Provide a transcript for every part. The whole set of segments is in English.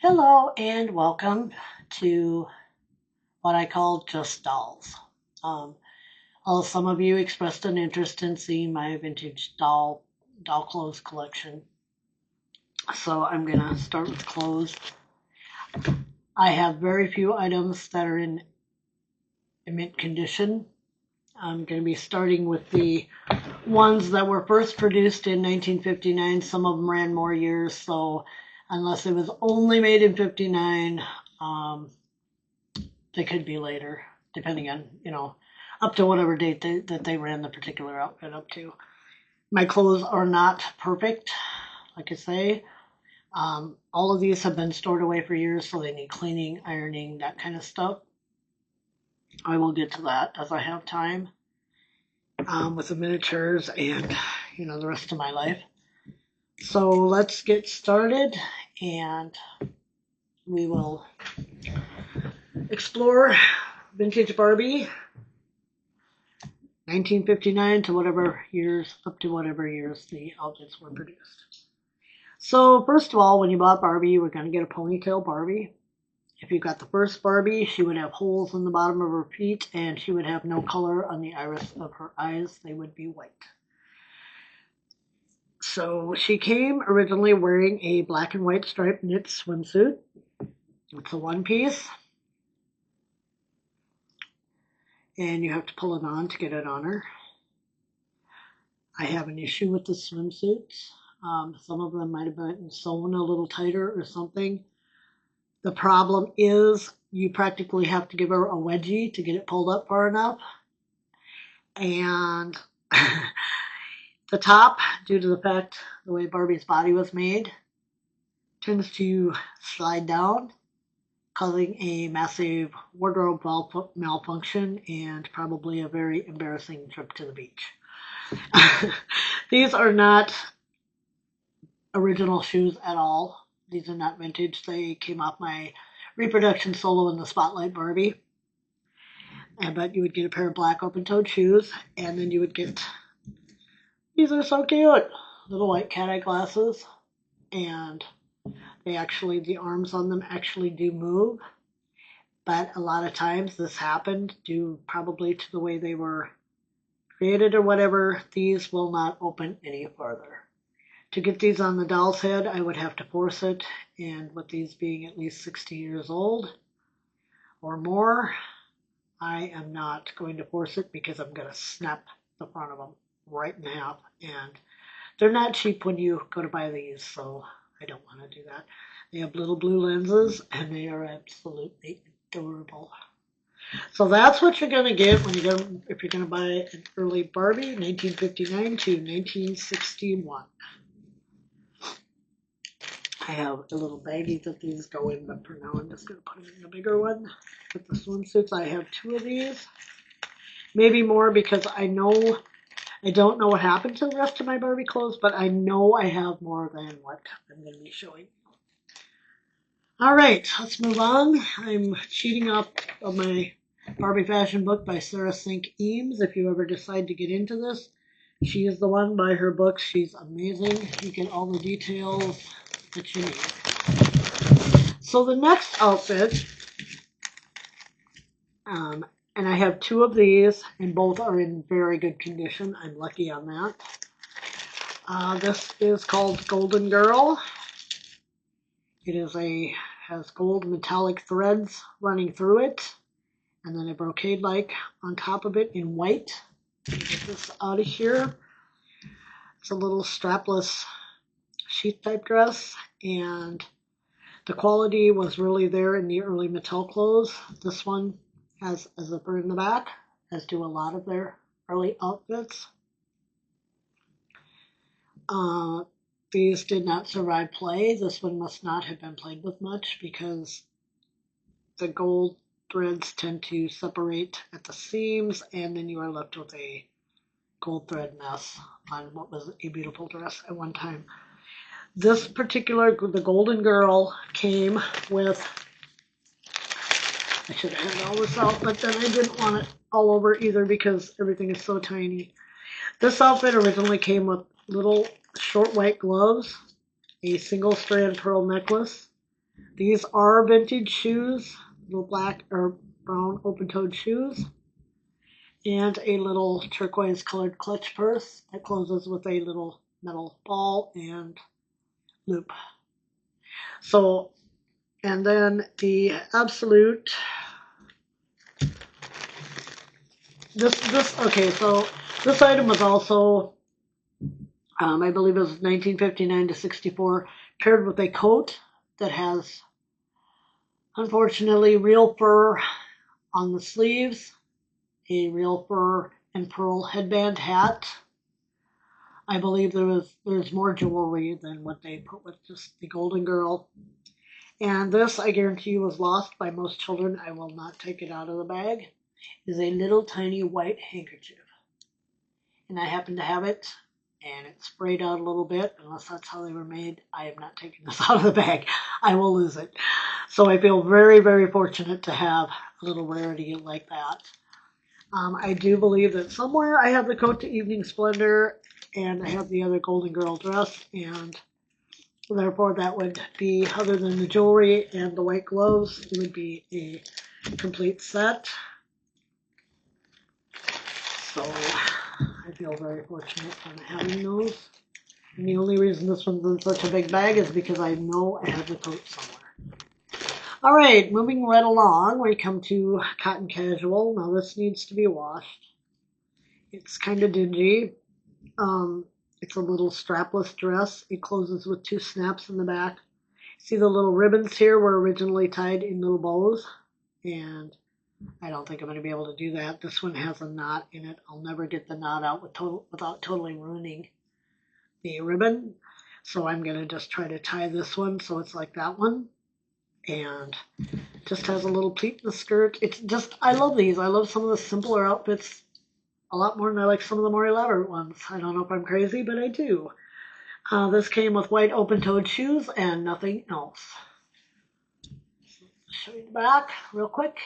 Hello and welcome to what I call Just Dolls. Um, some of you expressed an interest in seeing my vintage doll clothes collection, so I'm gonna start with clothes. I have very few items that are in mint condition. I'm going to be starting with the ones that were first produced in 1959. Some of them ran more years, so unless it was only made in 59, um, they could be later, depending on, up to whatever date that they ran the particular outfit up to. My clothes are not perfect, like I say. All of these have been stored away for years, so they need cleaning, ironing, that kind of stuff. I will get to that as I have time with the miniatures and, the rest of my life. So let's get started and we will explore vintage Barbie 1959 to whatever years, up to whatever years the outfits were produced. So first of all, when you bought Barbie, you were going to get a ponytail Barbie. If you got the first Barbie, she would have holes in the bottom of her feet and she would have no color on the iris of her eyes. They would be white. So she came originally wearing a black and white striped knit swimsuit. It's a one piece. And you have to pull it on to get it on her. I have an issue with the swimsuits. Some of them might have been sewn a little tighter or something. The problem is you practically have to give her a wedgie to get it pulled up far enough. And the top, due to the fact the way Barbie's body was made, tends to slide down, causing a massive wardrobe malfunction and probably a very embarrassing trip to the beach. These are not original shoes at all. These are not vintage. They came off my reproduction solo in the Spotlight Barbie. But you would get a pair of black open-toed shoes, and then you would get, these are so cute, little white cat eye glasses, and the arms on them actually do move. But a lot of times this happened due probably to the way they were created or whatever. These will not open any further. To get these on the doll's head, I would have to force it, and with these being at least 60 years old or more, I am not going to force it because I'm going to snap the front of them right in half, and they're not cheap when you go to buy these, so I don't want to do that. They have little blue lenses, and they are absolutely adorable. So that's what you're going to get when if you're going to buy an early Barbie, 1959 to 1961. I have a little baggie that these go in, but for now I'm just going to put them in the bigger one. With the swimsuits, I have two of these. Maybe more because I don't know what happened to the rest of my Barbie clothes, but I know I have more than what I'm going to be showing. All right, let's move on. I'm cheating off of my Barbie fashion book by Sarah Sink Eames. If you ever decide to get into this, she is the one. Buy her books. She's amazing. You get all the details that you need. So the next outfit, and I have two of these, and both are in very good condition. I'm lucky on that. This is called Golden Girl. It has gold metallic threads running through it, and then a brocade-like on top of it in white. Get this out of here. It's a little strapless sheath type dress, and the quality was really there in the early Mattel clothes. This one has a zipper in the back, as do a lot of their early outfits. These did not survive play. This one must not have been played with much because the gold threads tend to separate at the seams, and then you are left with a gold thread mess on what was a beautiful dress at one time. This particular, the Golden Girl, came with, I should have had all this out, but then I didn't want it all over either because everything is so tiny. This outfit originally came with little short white gloves, a single strand pearl necklace, These are vintage shoes, little black or brown open-toed shoes, and a little turquoise colored clutch purse that closes with a little metal ball and loop. So, and then the Absolute, okay, so this item was also, I believe it was 1959 to 64, paired with a coat that has, unfortunately, real fur on the sleeves, a real fur and pearl headband hat. I believe there's more jewelry than what they put with just the Golden Girl. And this, I guarantee you, was lost by most children. I will not take it out of the bag. Is a little tiny white handkerchief. And I happen to have it, and it sprayed out a little bit. Unless that's how they were made, I am not taking this out of the bag. I will lose it. So I feel very, very fortunate to have a little rarity like that. I do believe that somewhere I have the coat to Evening Splendor, and I have the other Golden Girl dress, and therefore that would be, other than the jewelry and the white gloves, it would be a complete set. So I feel very fortunate on having those. And the only reason this one's in such a big bag is because I know I have the coat somewhere. All right, moving right along, we come to Cotton Casual. Now this needs to be washed. It's kind of dingy. It's a little strapless dress. It closes with 2 snaps in the back. See the little ribbons here were originally tied in little bows, and I don't think I'm going to be able to do that. This one has a knot in it. I'll never get the knot out without totally ruining the ribbon. So I'm going to just try to tie this one so it's like that one. And just has a little pleat in the skirt. It's just, I love these. I love some of the simpler outfits a lot more than I like some of the more elaborate ones. I don't know if I'm crazy, but I do. This came with white open-toed shoes and nothing else. Show you the back real quick.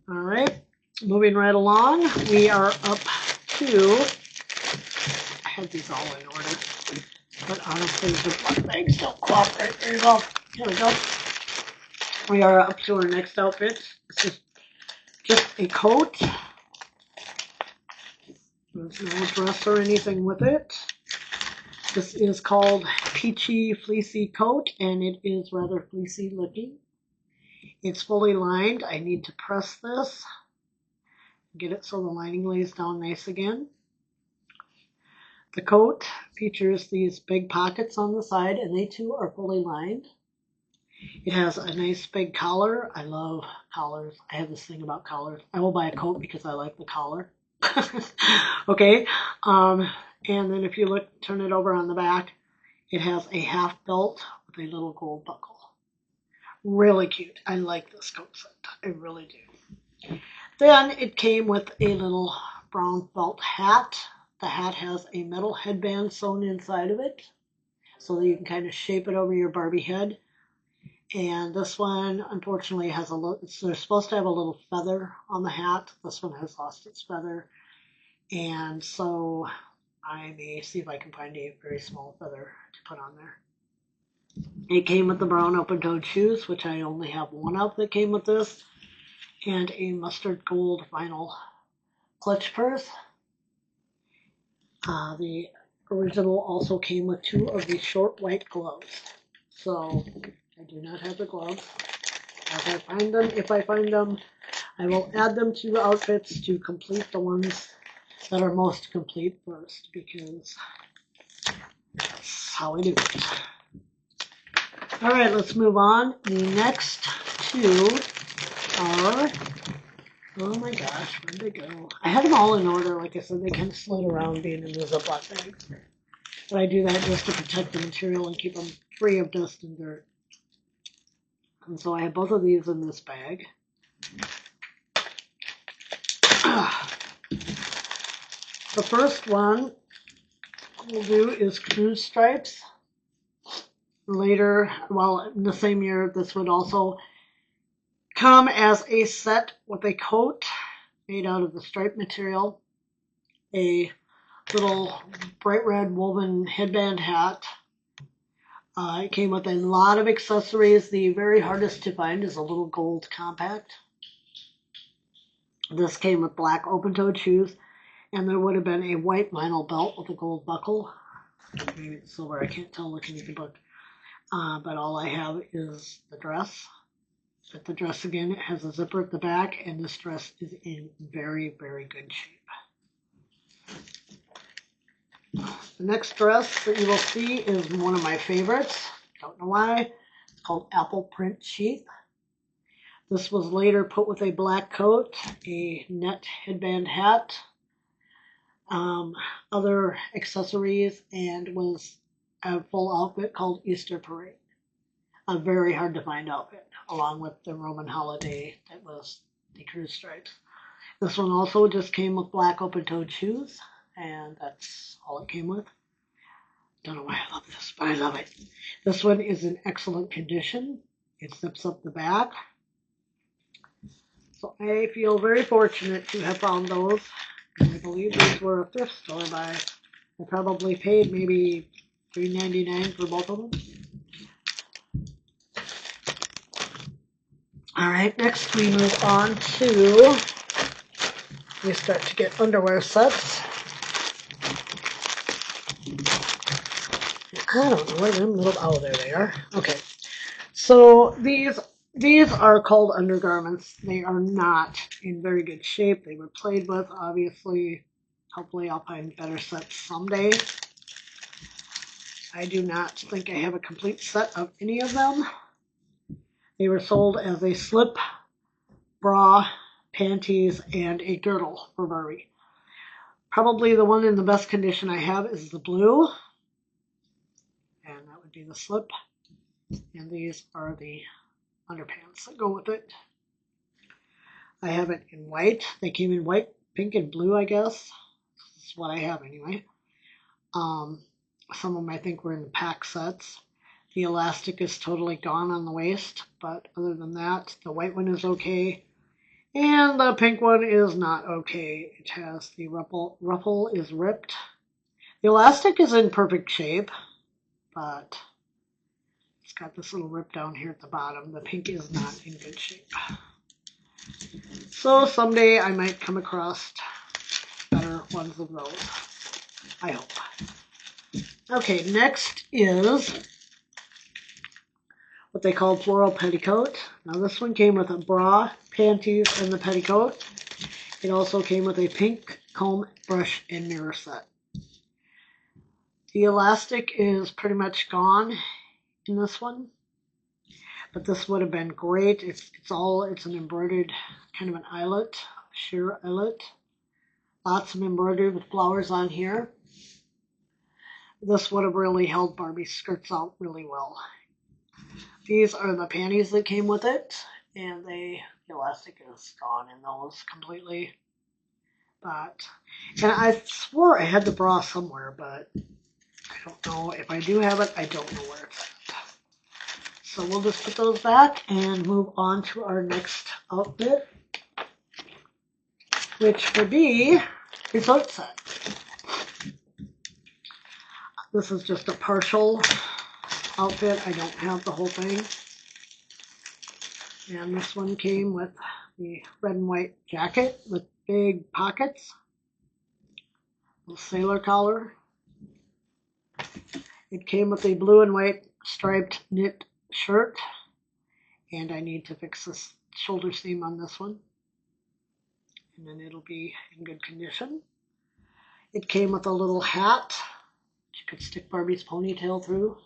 All right, moving right along, we are up to, I had these all in order, but honestly the black bags don't cooperate very well. Here we go. We are up to our next outfit. This is just a coat. There's no dress or anything with it. This is called Peachy Fleecy Coat, and it is rather fleecy looking. It's fully lined. I need to press this, get it so the lining lays down nice again. The coat features these big pockets on the side, and they too are fully lined. It has a nice big collar. I love collars. I have this thing about collars. I will buy a coat because I like the collar. Okay, and then if you look, turn it over on the back, it has a half belt with a little gold buckle. Really cute. I like this coat set. I really do. Then it came with a little brown felt hat. The hat has a metal headband sewn inside of it so that you can kind of shape it over your Barbie head. And this one, unfortunately, has a little, they're supposed to have a little feather on the hat. This one has lost its feather. And so I may see if I can find a very small feather to put on there. It came with the brown open-toed shoes, which I only have one of that came with this, and a mustard gold vinyl clutch purse. The original also came with 2 of these short white gloves. So I do not have the gloves. As I find them, if I find them, I will add them to outfits to complete the ones that are most complete first, because that's how I do it. All right, let's move on. The next 2 are, oh my gosh, where'd they go? I had them all in order. Like I said, they kind of slid around being in the Ziploc bags. But I do that just to protect the material and keep them free of dust and dirt. And so I have both of these in this bag. The first one we'll do is Cruise Stripes. Later, well, in the same year, this would also come as a set with a coat made out of the stripe material, a little bright red woven headband hat, It came with a lot of accessories. The very hardest to find is a little gold compact. This came with black open-toed shoes, and there would have been a white vinyl belt with a gold buckle. Maybe it's silver, I can't tell looking at the book. But all I have is the dress. But the dress, again, it has a zipper at the back, and this dress is in very, very good shape. The next dress that you will see is one of my favorites. Don't know why. It's called Apple Print Sheath. This was later put with a black coat, a net headband hat, other accessories, and was a full outfit called Easter Parade. A very hard to find outfit, along with the Roman holiday that was the cruise stripes. This one also just came with black open-toed shoes, and that's all it came with. Don't know why I love this, but I love it. This one is in excellent condition. It zips up the back. So I feel very fortunate to have found those. And I believe these were a thrift store buy. I probably paid maybe $3.99 for both of them. All right, next we move on to, we start to get underwear sets. I don't know where them little, oh, there they are. Okay, so these are called undergarments. They are not in very good shape. They were played with, obviously. Hopefully I'll find better sets someday. I do not think I have a complete set of any of them. They were sold as a slip, bra, panties, and a girdle for Barbie. Probably the one in the best condition I have is the blue. And that would be the slip. And these are the underpants that go with it. I have it in white. They came in white, pink, and blue, I guess. This is what I have anyway. Some of them I think were in the pack sets. The elastic is totally gone on the waist, but other than that, the white one is okay. And the pink one is not okay. It has the ruffle is ripped. The elastic is in perfect shape, but it's got this little rip down here at the bottom. The pink is not in good shape. So someday I might come across better ones of those. I hope. Okay, next is what they call floral petticoat. Now this one came with a bra, panties, and the petticoat. It also came with a pink comb, brush, and mirror set. The elastic is pretty much gone in this one, but this would have been great. It's an embroidered kind of an eyelet, sheer eyelet. Lots of embroidery with flowers on here. This would have really held Barbie's skirts out really well. These are the panties that came with it, and the elastic is gone in those completely. And I swore I had the bra somewhere, but I don't know. If I do have it, I don't know where it's at. So we'll just put those back and move on to our next outfit, which would be resort set. This is just a partial outfit. I don't have the whole thing. And this one came with the red and white jacket with big pockets, a sailor collar. It came with a blue and white striped knit shirt, and I need to fix this shoulder seam on this one, and then it'll be in good condition. It came with a little hat that you could stick Barbie's ponytail through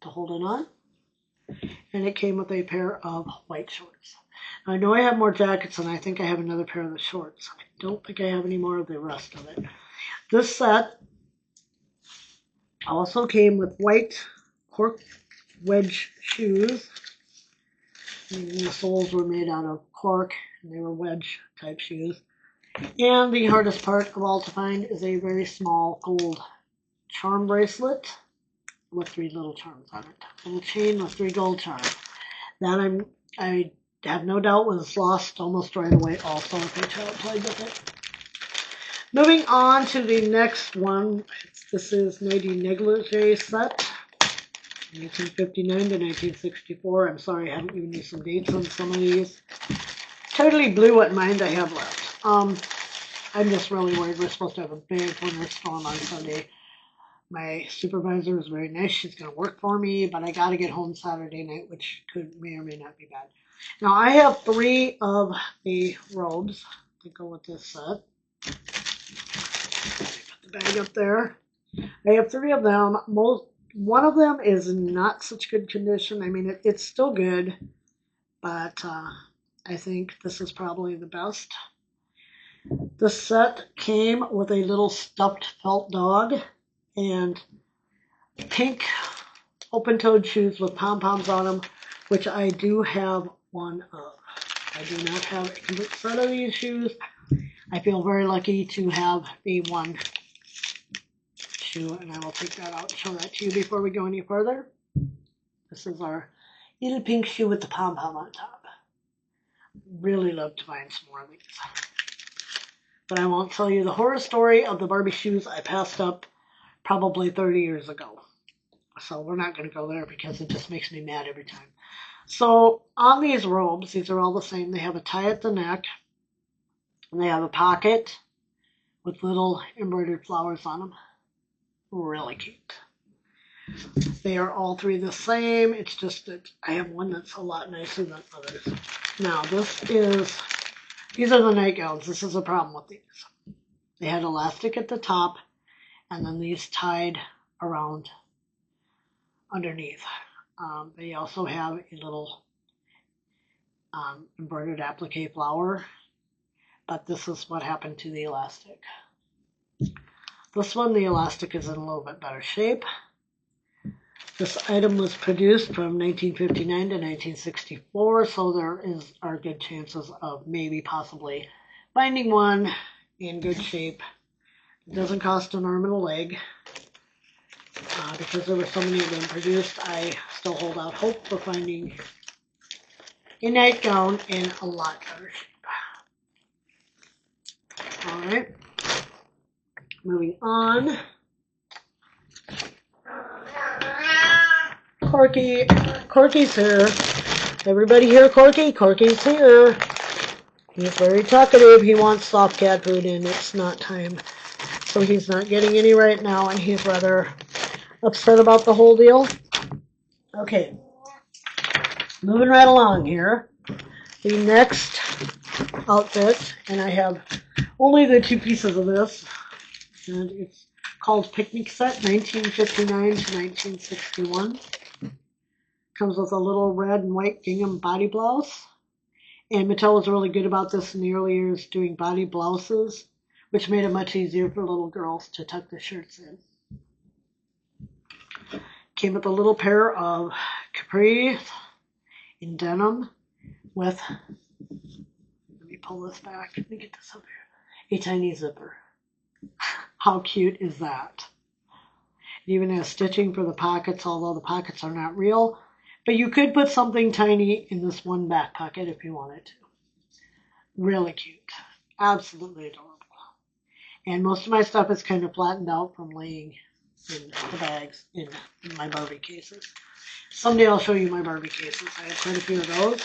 to hold it on. And it came with a pair of white shorts. Now, I know I have more jackets, and I think I have another pair of the shorts. I don't think I have any more of the rest of it. This set also came with white cork wedge shoes. And the soles were made out of cork, and they were wedge type shoes. And the hardest part of all to find is a very small gold charm bracelet with 3 little charms on it, and a chain with 3 gold charms. That I have no doubt was lost almost right away also if a child played with it. Moving on to the next one, this is Lady Negligee set. 1959 to 1964. I'm sorry I haven't given you some dates on some of these. Totally blew what mind I have left. I'm just really worried. We're supposed to have a big winter storm on Sunday. My supervisor is very nice. She's going to work for me, but I got to get home Saturday night, which may or may not be bad. Now, I have 3 of the robes to go with this set. Put the bag up there. I have 3 of them. One of them is not such good condition. I mean, it's still good, but I think this is probably the best. The set came with a little stuffed felt dog and pink open-toed shoes with pom-poms on them, which I do have one of. I do not have a complete set of these shoes. I feel very lucky to have the one shoe, and I will take that out and show that to you before we go any further. This is our little pink shoe with the pom-pom on top. Really love to find some more of these. But I won't tell you the horror story of the Barbie shoes I passed up probably 30 years ago. So we're not going to go there because it just makes me mad every time. So on these robes, these are all the same. They have a tie at the neck, and they have a pocket with little embroidered flowers on them. Really cute. They are all 3 the same. It's just that I have one that's a lot nicer than others. Now these are the nightgowns. This is a problem with these. They had elastic at the top, and then these tied around underneath. They also have a little embroidered applique flower, but this is what happened to the elastic. This one, the elastic is in a little bit better shape. This item was produced from 1959 to 1964, so there are good chances of maybe possibly finding one in good shape. It doesn't cost an arm and a leg. Because there were so many of them produced, I still hold out hope for finding a nightgown in a lot better shape. Alright, moving on. Corky's here. Everybody hear Corky? Corky's here. He's very talkative. He wants soft cat food, and it's not time. So he's not getting any right now, and he's rather upset about the whole deal. Okay, moving right along here. The next outfit, and I have only the 2 pieces of this, and it's called Picnic Set 1959 to 1961. Comes with a little red and white gingham body blouse. And Mattel was really good about this in the early years, doing body blouses, which made it much easier for little girls to tuck their shirts in. Came with a little pair of capris in denim with, let me pull this back, let me get this up here, a tiny zipper. How cute is that? It even has stitching for the pockets, although the pockets are not real. But you could put something tiny in this one back pocket if you wanted to. Really cute. Absolutely adorable. And most of my stuff is kind of flattened out from laying in the bags in my Barbie cases. Someday I'll show you my Barbie cases. I have quite a few of those.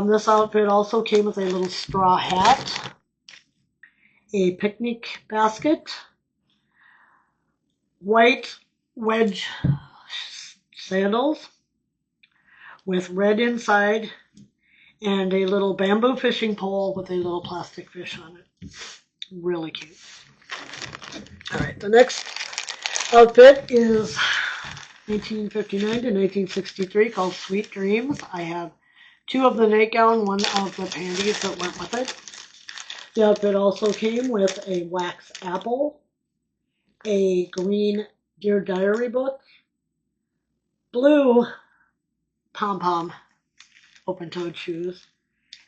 This outfit also came with a little straw hat, a picnic basket, white wedge sandals with red inside, and a little bamboo fishing pole with a little plastic fish on it. Really cute. Alright, the next outfit is 1959 to 1963, called Sweet Dreams. I have 2 of the nightgown, 1 of the panties that went with it. The outfit also came with a wax apple, a green Dear Diary book, blue pom-pom open-toed shoes,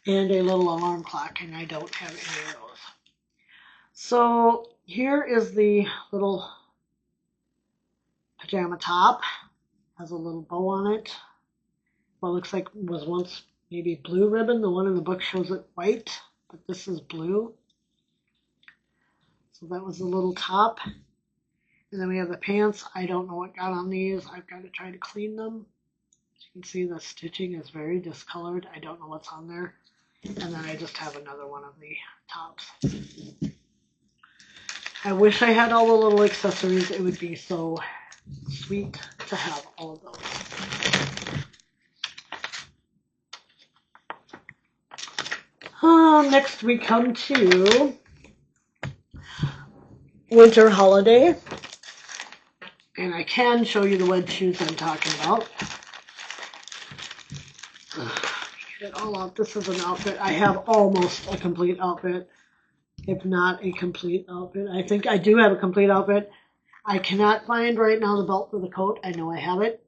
and a little alarm clock, and I don't have any of those. So here is the little pajama top. Has a little bow on it. What looks like was once maybe blue ribbon. The one in the book shows it white, but this is blue. So that was the little top. And then we have the pants. I don't know what got on these. I've got to try to clean them. As you can see, the stitching is very discolored. I don't know what's on there. And then I just have another one of the tops. I wish I had all the little accessories. It would be so sweet to have all of those. Next we come to winter holiday. And I can show you the wedge shoes I'm talking about. Get it all out. This is an outfit. I have almost a complete outfit, if not a complete outfit. I think I do have a complete outfit. I cannot find right now the belt for the coat. I know I have it.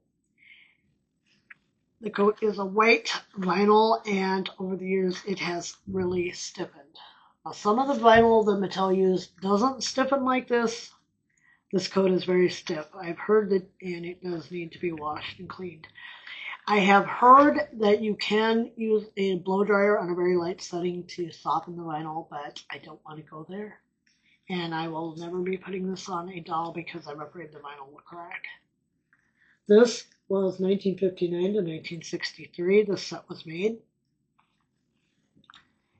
The coat is a white vinyl, and over the years it has really stiffened. Now, some of the vinyl that Mattel used doesn't stiffen like this. This coat is very stiff. I've heard that, and it does need to be washed and cleaned. I have heard that you can use a blow dryer on a very light setting to soften the vinyl, but I don't want to go there. And I will never be putting this on a doll because I'm afraid the vinyl will crack. This was 1959 to 1963. This set was made.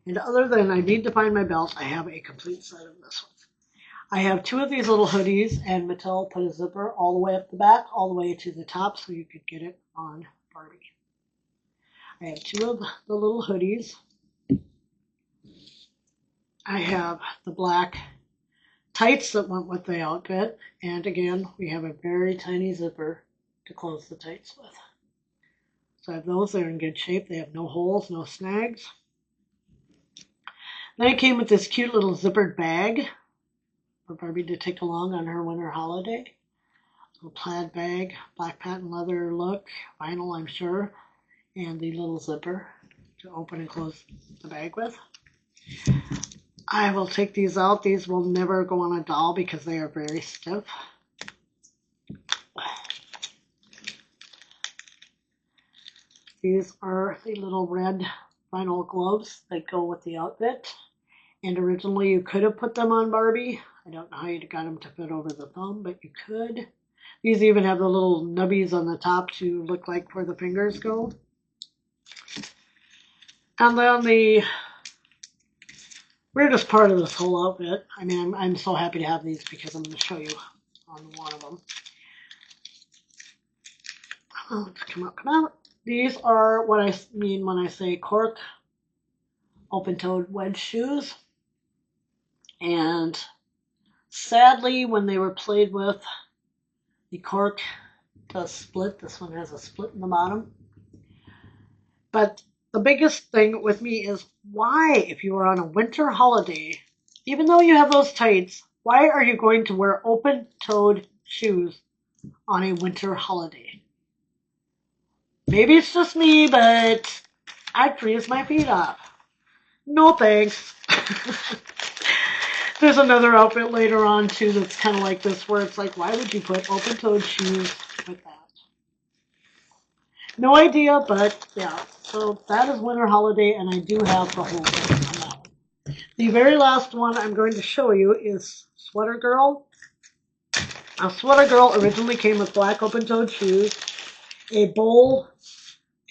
And other than I need to find my belt, I have a complete set of this one. I have two of these little hoodies, and Mattel put a zipper all the way up the back, all the way to the top, so you could get it on Barbie. I have two of the little hoodies. I have the black tights that went with the outfit, and again, we have a very tiny zipper to close the tights with. So I have those. They're in good shape. They have no holes, no snags. Then it came with this cute little zippered bag for Barbie to take along on her winter holiday. Little plaid bag, black patent leather look, vinyl I'm sure, and the little zipper to open and close the bag with. I will take these out. These will never go on a doll because they are very stiff. These are the little red vinyl gloves that go with the outfit. And originally you could have put them on Barbie. I don't know how you got them to fit over the thumb, but you could. These even have the little nubbies on the top to look like where the fingers go. And then the weirdest part of this whole outfit, I mean, I'm so happy to have these because I'm going to show you on one of them. Oh, come out, come out. These are what I mean when I say cork open-toed wedge shoes. And sadly, when they were played with, the cork does split. This one has a split in the bottom. But the biggest thing with me is why, if you are on a winter holiday, even though you have those tights, why are you going to wear open-toed shoes on a winter holiday? Maybe it's just me, but I'd freeze my feet off. No thanks. There's another outfit later on too that's kind of like this, where it's like, why would you put open-toed shoes with that? No idea, but yeah. So that is winter holiday, and I do have the whole thing on that one. The very last one I'm going to show you is Sweater Girl. Now, Sweater Girl originally came with black open-toed shoes, a bowl,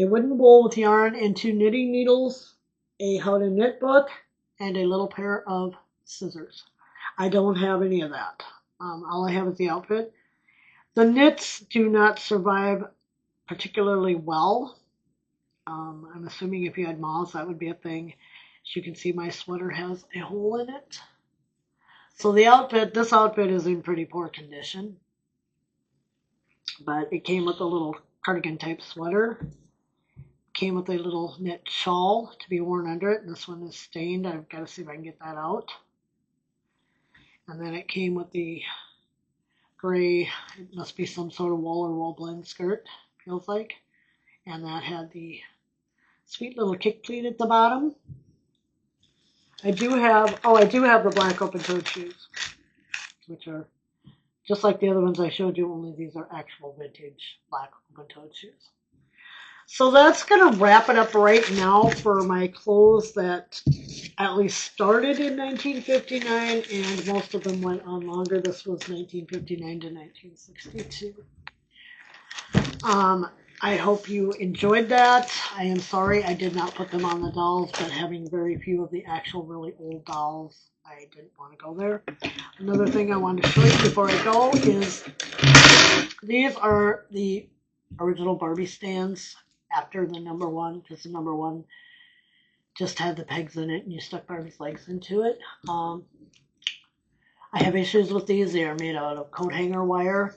a wooden bowl with yarn and 2 knitting needles, a how to knit book, and a little pair of scissors. I don't have any of that. All I have is the outfit. The knits do not survive particularly well. I'm assuming if you had moths, that would be a thing. As you can see, my sweater has a hole in it. So the outfit, this outfit is in pretty poor condition. But it came with a little cardigan type sweater. Came with a little knit shawl to be worn under it. This one is stained. I've got to see if I can get that out. And then it came with the gray, it must be some sort of wool or wool blend skirt, feels like. And that had the sweet little kick pleat at the bottom. I do have the black open-toed shoes, which are just like the other ones I showed you, only these are actual vintage black open-toed shoes. So that's going to wrap it up right now for my clothes that at least started in 1959, and most of them went on longer. This was 1959 to 1962. I hope you enjoyed that. I am sorry I did not put them on the dolls, but having very few of the actual really old dolls, I didn't want to go there. Another thing I wanted to show you before I go is these are the original Barbie stands after the number one, because the number one just had the pegs in it and you stuck Barbie's legs into it. I have issues with these. They are made out of coat hanger wire.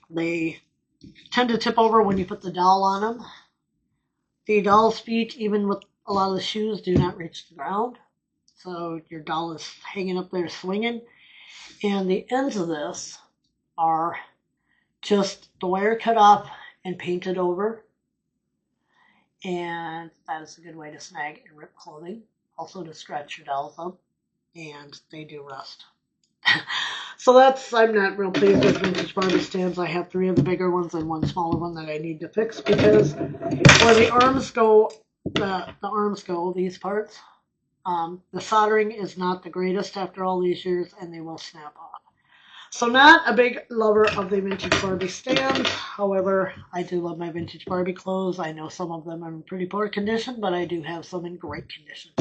They tend to tip over when you put the doll on them. The doll's feet, even with a lot of the shoes, do not reach the ground. So your doll is hanging up there swinging. And the ends of this are just the wire cut off and painted over. And that is a good way to snag and rip clothing. Also to scratch your dolls up. And they do rust. So I'm not real pleased with vintage Barbie stands. I have 3 of the bigger ones and 1 smaller one that I need to fix because where the arms go, these parts, the soldering is not the greatest after all these years and they will snap off. So not a big lover of the vintage Barbie stands. However, I do love my vintage Barbie clothes. I know some of them are in pretty poor condition, but I do have some in great condition.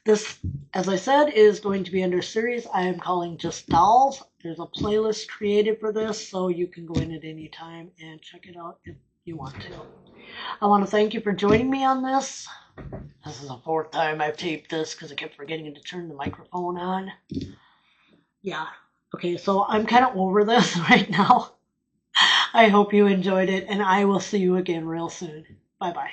This, as I said, is going to be under series I am calling Just Dolls. There's a playlist created for this, so you can go in at any time and check it out if you want to. I want to thank you for joining me on this. This is the 4th time I've taped this because I kept forgetting to turn the microphone on. Yeah. Okay, so I'm kind of over this right now. I hope you enjoyed it, and I will see you again real soon. Bye-bye.